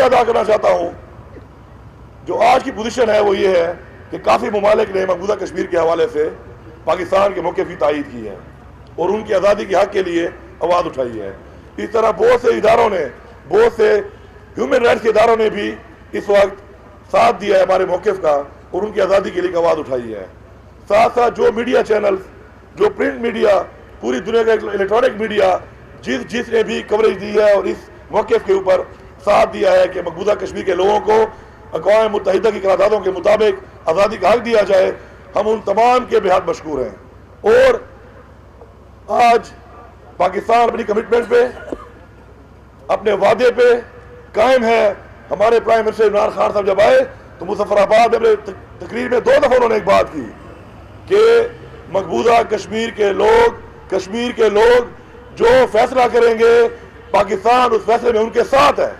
ادا کرنا چاہتا ہوں. جو آج کی پوزیشن ہے وہ یہ ہے کہ کافی ممالک نے مقبوضہ کشمیر کے حوالے سے پاکستان کے موقف کی تائید کی ہے اور ان کی آزادی کے حق کے لیے آواز اٹھائی ہے. اس طرح بہت سے اداروں نے, بہت سے ہیومن رائٹس کے اداروں نے بھی اس وقت ساتھ دیا ہے ہمارے موقف کا اور ان کی آزادی کے لیے آواز اٹھائی ہے. ساتھ ساتھ جو میڈیا چینلز, جو پرنٹ میڈیا, پوری دنیا کا الیکٹرانک میڈیا جس نے بھی کوریج دی ہے اور اس موقف کے اوپر ساتھ دیا ہے کہ مقبوضہ کشمیر کے لوگوں کو اقوام متحدہ کی قراردادوں کے مطابق آزادی کا حق دیا جائے, ہم ان تمام کے بے حد مشکور ہیں. اور آج پاکستان اپنی کمٹمنٹ پہ, اپنے وعدے پہ قائم ہے. ہمارے پرائم منسٹر عمران خان صاحب جب آئے تو مظفر آباد میں اپنے تقریر میں 2 دفعہ انہوں نے ایک بات کی کہ مقبوضہ کشمیر کے لوگ جو فیصلہ کریں گے پاکستان اس فیصلے میں ان کے ساتھ ہے.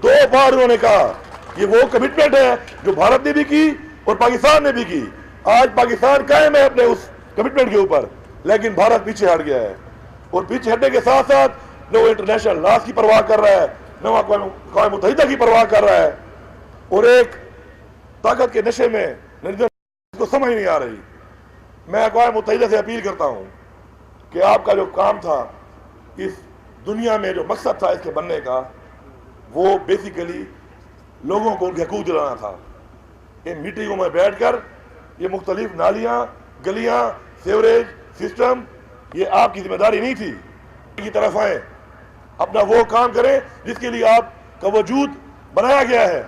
2 بار انہوں نے کہا. یہ وہ کمٹمنٹ ہے جو بھارت نے بھی کی اور پاکستان نے بھی کی. آج پاکستان قائم ہے اپنے اس کمٹمنٹ کے اوپر, لیکن بھارت پیچھے ہٹ گیا ہے. اور پیچھے ہٹنے کے ساتھ ساتھ نہ وہ انٹرنیشنل لاز کی پرواہ کر رہا ہے, نہ وہ اقوام متحدہ کی پرواہ کر رہا ہے, اور ایک طاقت کے نشے میں اس کو سمجھ نہیں آ رہی. میں اقوام متحدہ سے اپیل کرتا ہوں کہ آپ کا جو کام تھا, اس دنیا میں جو مقصد تھا اس کے بننے کا, وہ بیسیکلی لوگوں کو ان کے حقوق دلانا تھا. ان میٹنگوں میں بیٹھ کر یہ مختلف نالیاں, گلیاں, سیوریج سسٹم, یہ آپ کی ذمہ داری نہیں تھی. کی طرف آئیں, اپنا وہ کام کریں جس کے لیے آپ کا وجود بنایا گیا ہے.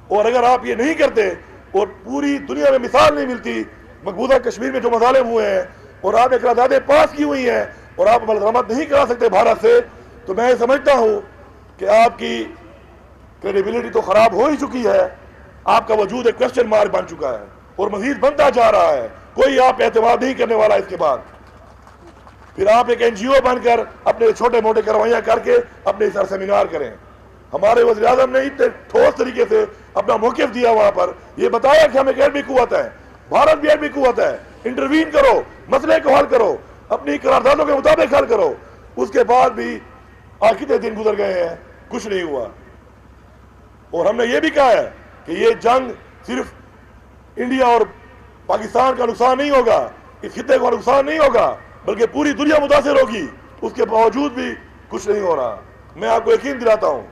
اور اگر آپ یہ نہیں کرتے اور پوری دنیا میں مثال نہیں ملتی مقبوضہ کشمیر میں جو مظالم ہوئے ہیں اور آپ نے قراردادیں پاس کی ہوئی ہیں اور آپ عمل درآمد نہیں کرا سکتے بھارت سے, تو میں سمجھتا ہوں کہ آپ کی کریڈیبلٹی تو خراب ہو ہی چکی ہے. آپ کا وجود ایک کوسچن مارک بن چکا ہے اور مزید بنتا جا رہا ہے. کوئی آپ اعتماد نہیں کرنے والا اس کے بعد. پھر آپ ایک NGO بن کر اپنے چھوٹے موٹے کاروائیاں کر کے اپنے سر سیمینار کریں. ہمارے وزیر اعظم نے اتنے ٹھوس طریقے سے اپنا موقف دیا وہاں پر, یہ بتایا کہ ہم ایک ایٹمی قوت ہے, بھارت بھی ایٹمی قوت ہے, انٹروین کرو, مسئلے کو حل کرو, اپنی قراردادوں کے مطابق حل کرو. اس کے بعد بھی آج کتنے دن گزر گئے ہیں, کچھ نہیں ہوا. اور ہم نے یہ بھی کہا ہے کہ یہ جنگ صرف انڈیا اور پاکستان کا نقصان نہیں ہوگا, اس خطے کا نقصان نہیں ہوگا, بلکہ پوری دنیا متاثر ہوگی. اس کے باوجود بھی کچھ نہیں ہو رہا. میں آپ کو یقین دلاتا ہوں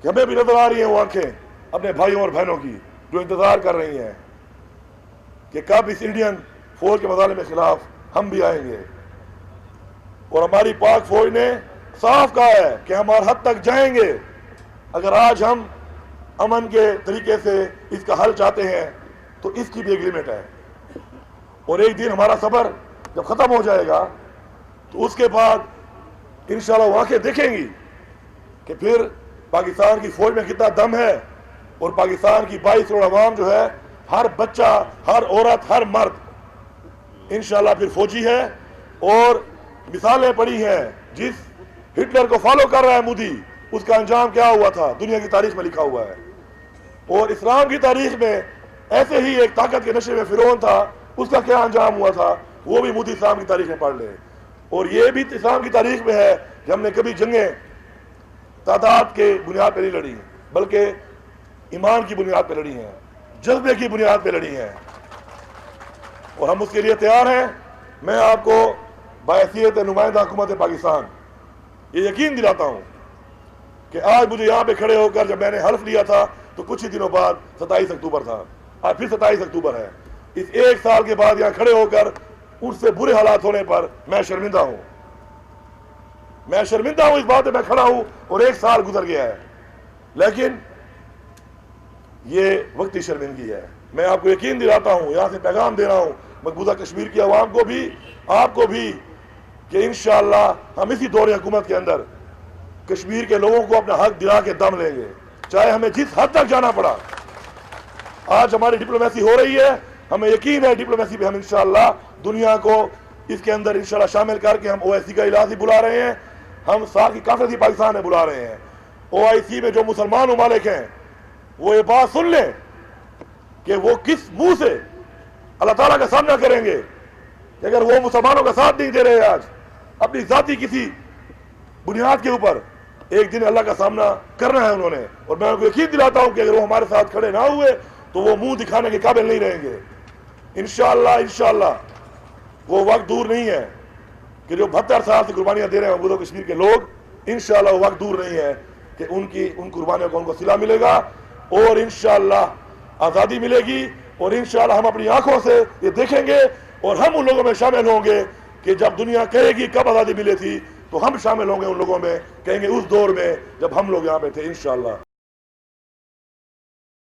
کہ ہمیں بھی نظر آ رہی ہیں وہ آنکھیں اپنے بھائیوں اور بہنوں کی جو انتظار کر رہی ہیں کہ کب اس انڈین فوج کے مظالم کے خلاف ہم بھی آئیں گے. اور ہماری پاک فوج نے صاف کہا ہے کہ ہم ہر حد تک جائیں گے. اگر آج ہم امن کے طریقے سے اس کا حل چاہتے ہیں تو اس کی بھی ایک لمٹ ہے. اور ایک دن ہمارا صبر جب ختم ہو جائے گا تو اس کے بعد انشاءاللہ وہ آنکھیں دیکھیں گی کہ پھر پاکستان کی فوج میں کتنا دم ہے. اور پاکستان کی 22 کروڑ عوام جو ہے, ہر بچہ, ہر عورت, ہر مرد انشاءاللہ پھر فوجی ہے. اور مثالیں پڑی ہیں, جس ہٹلر کو فالو کر رہا ہے مودی, اس کا انجام کیا ہوا تھا دنیا کی تاریخ میں لکھا ہوا ہے. اور اسلام کی تاریخ میں ایسے ہی ایک طاقت کے نشے میں فرعون تھا, اس کا کیا انجام ہوا تھا وہ بھی مودی اسلام کی تاریخ میں پڑھ لیں. اور یہ بھی اسلام کی تاریخ میں ہے کہ ہم نے کبھی جنگیں تعداد کے بنیاد پہ نہیں لڑی, بلکہ ایمان کی بنیاد پہ لڑی ہیں, جذبے کی بنیاد پہ لڑی ہیں, اور ہم اس کے لیے تیار ہیں. میں آپ کو بحیثیت نمائندہ حکومت پاکستان یہ یقین دلاتا ہوں کہ آج مجھے یہاں پہ کھڑے ہو کر جب میں نے حلف لیا تھا تو کچھ ہی دنوں بعد 27 اکتوبر تھا, آج پھر 27 اکتوبر ہے. اس 1 سال کے بعد یہاں کھڑے ہو کر ان سے برے حالات ہونے پر میں شرمندہ ہوں. میں شرمندہ ہوں اس بات پہ میں کھڑا ہوں اور 1 سال گزر گیا ہے, لیکن یہ وقتی شرمندگی ہے. میں آپ کو یقین دلاتا ہوں, یہاں سے پیغام دے رہا ہوں مقبوضہ کشمیر کی عوام کو بھی, آپ کو بھی, کہ انشاءاللہ ہم اسی دور حکومت کے اندر کشمیر کے لوگوں کو اپنا حق دلا کے دم لیں گے, چاہے ہمیں جس حد تک جانا پڑا. آج ہماری ڈپلومیسی ہو رہی ہے, ہمیں یقین ہے ڈپلومیسی پہ ہم انشاءاللہ دنیا کو اس کے اندر انشاءاللہ شامل کر کے ہم OIC کا اجلاس بھی بلا رہے ہیں, ہم سال کی کانفرنس پاکستان میں بلا رہے ہیں. OIC میں جو مسلمان ممالک ہیں وہ یہ بات سن لیں کہ وہ کس منہ سے اللہ تعالیٰ کا سامنا کریں گے کہ اگر وہ مسلمانوں کا ساتھ نہیں دے رہے آج اپنی ذاتی کسی بنیاد کے اوپر, ایک دن اللہ کا سامنا کرنا ہے انہوں نے، اور میں ان کو یقین دلاتا ہوں کہ اگر وہ ہمارے ساتھ کھڑے نہ ہوئے تو وہ منہ دکھانے کے قابل نہیں رہیں گے۔ انشاءاللہ وہ وقت دور نہیں ہے کہ جو 72 سال سے قربانیاں دے رہے ہیں محبوب کشمیر کے لوگ، انشاءاللہ وہ وقت دور نہیں ہے کہ ان قربانیوں کو ان کو صلہ ملے گا، اور انشاءاللہ آزادی ملے گی، اور انشاءاللہ ہم اپنی آنکھوں سے یہ دیکھیں گے، اور ہم ان لوگوں میں شامل ہوں گے کہ جب دنیا کہے گی کب آزادی ملی تھی تو ہم شامل ہوں گے ان لوگوں میں، کہیں گے اس دور میں جب ہم لوگ یہاں پہ تھے انشاءاللہ۔